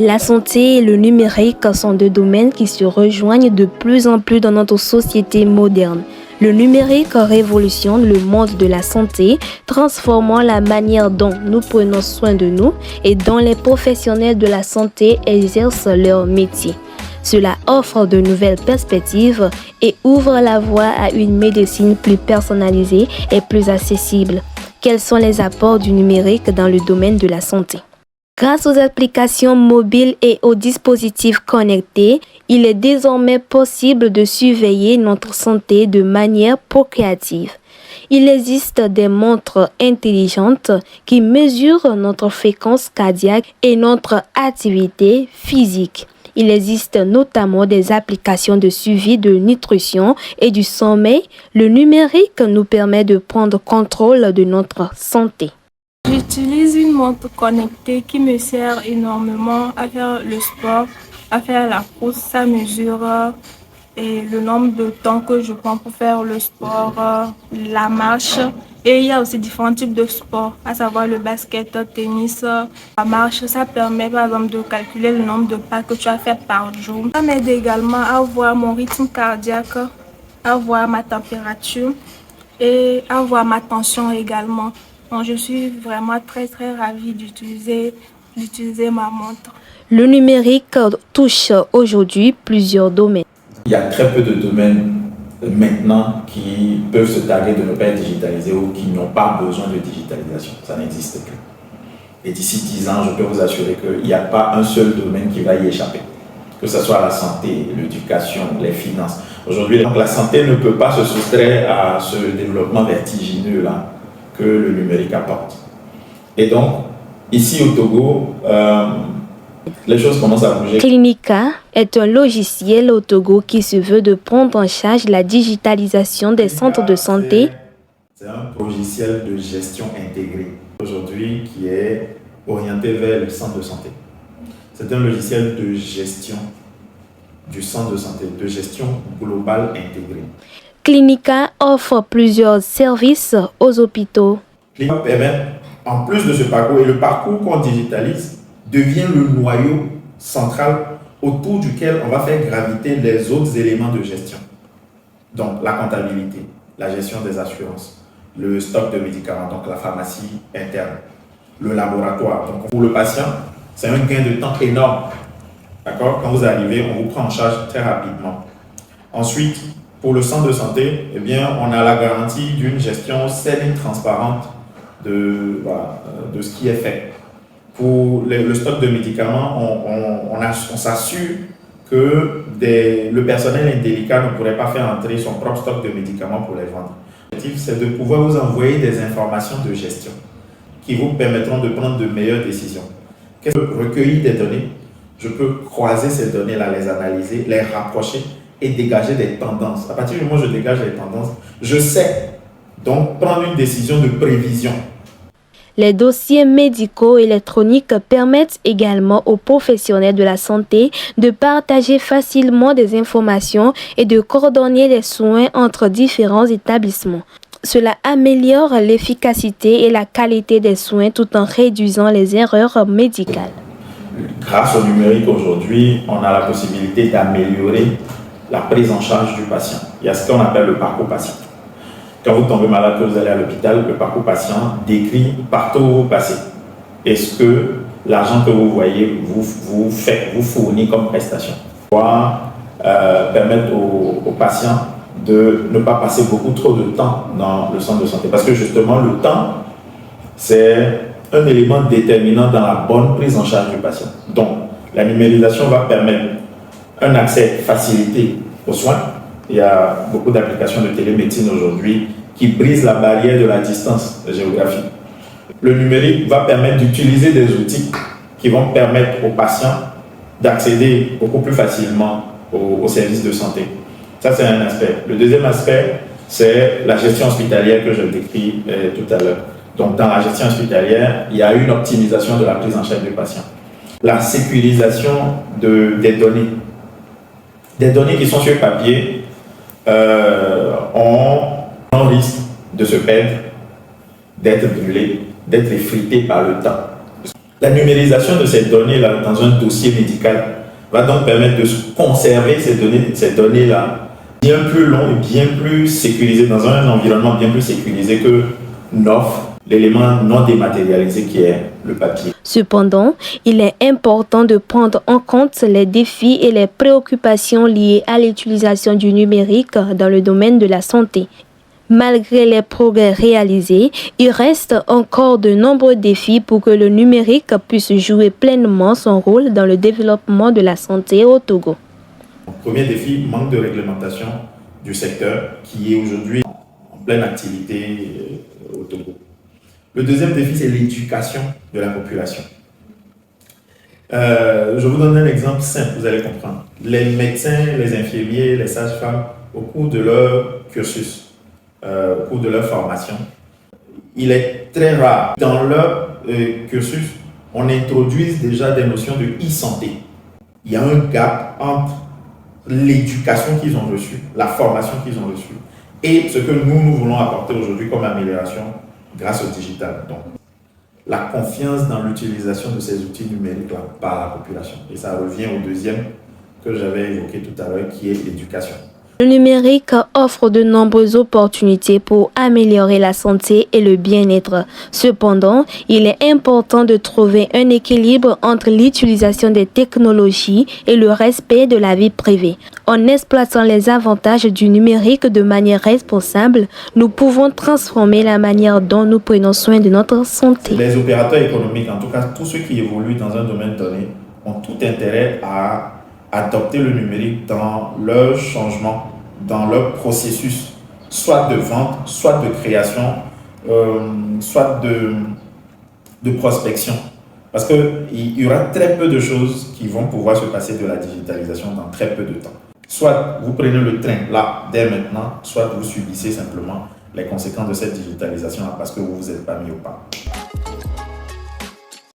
La santé et le numérique sont deux domaines qui se rejoignent de plus en plus dans notre société moderne. Le numérique révolutionne le monde de la santé, transformant la manière dont nous prenons soin de nous et dont les professionnels de la santé exercent leur métier. Cela offre de nouvelles perspectives et ouvre la voie à une médecine plus personnalisée et plus accessible. Quels sont les apports du numérique dans le domaine de la santé ? Grâce aux applications mobiles et aux dispositifs connectés, il est désormais possible de surveiller notre santé de manière procréative. Il existe des montres intelligentes qui mesurent notre fréquence cardiaque et notre activité physique. Il existe notamment des applications de suivi de nutrition et du sommeil. Le numérique nous permet de prendre contrôle de notre santé. J'utilise une montre connectée qui me sert énormément à faire le sport, à faire la course. Ça mesure et le nombre de temps que je prends pour faire le sport, la marche. Et il y a aussi différents types de sports, à savoir le basket, le tennis, la marche. Ça permet par exemple de calculer le nombre de pas que tu as fait par jour. Ça m'aide également à voir mon rythme cardiaque, à voir ma température et à voir ma tension également. Donc, je suis vraiment très ravie d'utiliser ma montre. Le numérique touche aujourd'hui plusieurs domaines. Il y a très peu de domaines maintenant qui peuvent se targuer de ne pas être digitalisés ou qui n'ont pas besoin de digitalisation. Ça n'existe plus. Et d'ici 10 ans, je peux vous assurer qu'il n'y a pas un seul domaine qui va y échapper. Que ce soit la santé, l'éducation, les finances. Aujourd'hui, la santé ne peut pas se soustraire à ce développement vertigineux-là que le numérique apporte. Et donc, ici au Togo, les choses commencent à bouger. Clinica est un logiciel au Togo qui se veut de prendre en charge la digitalisation des centres de santé. C'est un logiciel de gestion intégrée aujourd'hui qui est orienté vers le centre de santé. C'est un logiciel de gestion du centre de santé, de gestion globale intégrée. Clinica offre plusieurs services aux hôpitaux. Clinica permet, en plus de ce parcours, et le parcours qu'on digitalise devient le noyau central autour duquel on va faire graviter les autres éléments de gestion. Donc la comptabilité, la gestion des assurances, le stock de médicaments, donc la pharmacie interne, le laboratoire. Donc pour le patient, c'est un gain de temps énorme. D'accord? Quand vous arrivez, on vous prend en charge très rapidement. Ensuite, pour le centre de santé, eh bien, on a la garantie d'une gestion saine et transparente de ce qui est fait. Pour le stock de médicaments, on s'assure que le personnel indélicat ne pourrait pas faire entrer son propre stock de médicaments pour les vendre. L'objectif, c'est de pouvoir vous envoyer des informations de gestion qui vous permettront de prendre de meilleures décisions. Je peux recueillir des données, je peux croiser ces données-là, les analyser, les rapprocher et dégager des tendances. À partir du moment où je dégage les tendances, je sais donc prendre une décision de prévision. Les dossiers médicaux électroniques permettent également aux professionnels de la santé de partager facilement des informations et de coordonner les soins entre différents établissements. Cela améliore l'efficacité et la qualité des soins tout en réduisant les erreurs médicales. Grâce au numérique aujourd'hui, on a la possibilité d'améliorer la prise en charge du patient. Il y a ce qu'on appelle le parcours patient. Quand vous tombez malade, que vous allez à l'hôpital, le parcours patient décrit partout où vous passez. Est-ce que l'argent que vous voyez vous fournit comme prestation? Pouvoir permettre aux patients de ne pas passer beaucoup trop de temps dans le centre de santé. Parce que justement, le temps, c'est un élément déterminant dans la bonne prise en charge du patient. Donc, la numérisation va permettre un accès facilité aux soins. Il y a beaucoup d'applications de télémédecine aujourd'hui qui brisent la barrière de la distance géographique. Le numérique va permettre d'utiliser des outils qui vont permettre aux patients d'accéder beaucoup plus facilement aux services de santé. Ça, c'est un aspect. Le deuxième aspect, c'est la gestion hospitalière que je décris tout à l'heure. Donc, dans la gestion hospitalière, il y a une optimisation de la prise en charge du patient. La sécurisation des données. Des données qui sont sur papier ont un risque de se perdre, d'être brûlées, d'être effritées par le temps. La numérisation de ces données-là dans un dossier médical va donc permettre de conserver ces données-là bien plus long et bien plus sécurisé, dans un environnement bien plus sécurisé que n'offre l'élément non dématérialisé qui est le papier. Cependant, il est important de prendre en compte les défis et les préoccupations liées à l'utilisation du numérique dans le domaine de la santé. Malgré les progrès réalisés, il reste encore de nombreux défis pour que le numérique puisse jouer pleinement son rôle dans le développement de la santé au Togo. Premier défi, manque de réglementation du secteur qui est aujourd'hui en pleine activité au Togo. Le deuxième défi, c'est l'éducation de la population. Je vous donne un exemple simple, vous allez comprendre. Les médecins, les infirmiers, les sages-femmes, au cours de leur cursus, au cours de leur formation, il est très rare. Dans leur cursus, on introduise déjà des notions de e-santé. Il y a un gap entre l'éducation qu'ils ont reçue, la formation qu'ils ont reçue, et ce que nous voulons apporter aujourd'hui comme amélioration grâce au digital. Donc, la confiance dans l'utilisation de ces outils numériques là, par la population. Et ça revient au deuxième que j'avais évoqué tout à l'heure, qui est l'éducation. Le numérique offre de nombreuses opportunités pour améliorer la santé et le bien-être. Cependant, il est important de trouver un équilibre entre l'utilisation des technologies et le respect de la vie privée. En exploitant les avantages du numérique de manière responsable, nous pouvons transformer la manière dont nous prenons soin de notre santé. Les opérateurs économiques, en tout cas tous ceux qui évoluent dans un domaine donné, ont tout intérêt à adopter le numérique dans leur changement, dans leur processus, soit de vente, soit de création, soit de prospection. Parce qu'il y aura très peu de choses qui vont pouvoir se passer de la digitalisation dans très peu de temps. Soit vous prenez le train là, dès maintenant, soit vous subissez simplement les conséquences de cette digitalisation là parce que vous ne vous êtes pas mis au pas.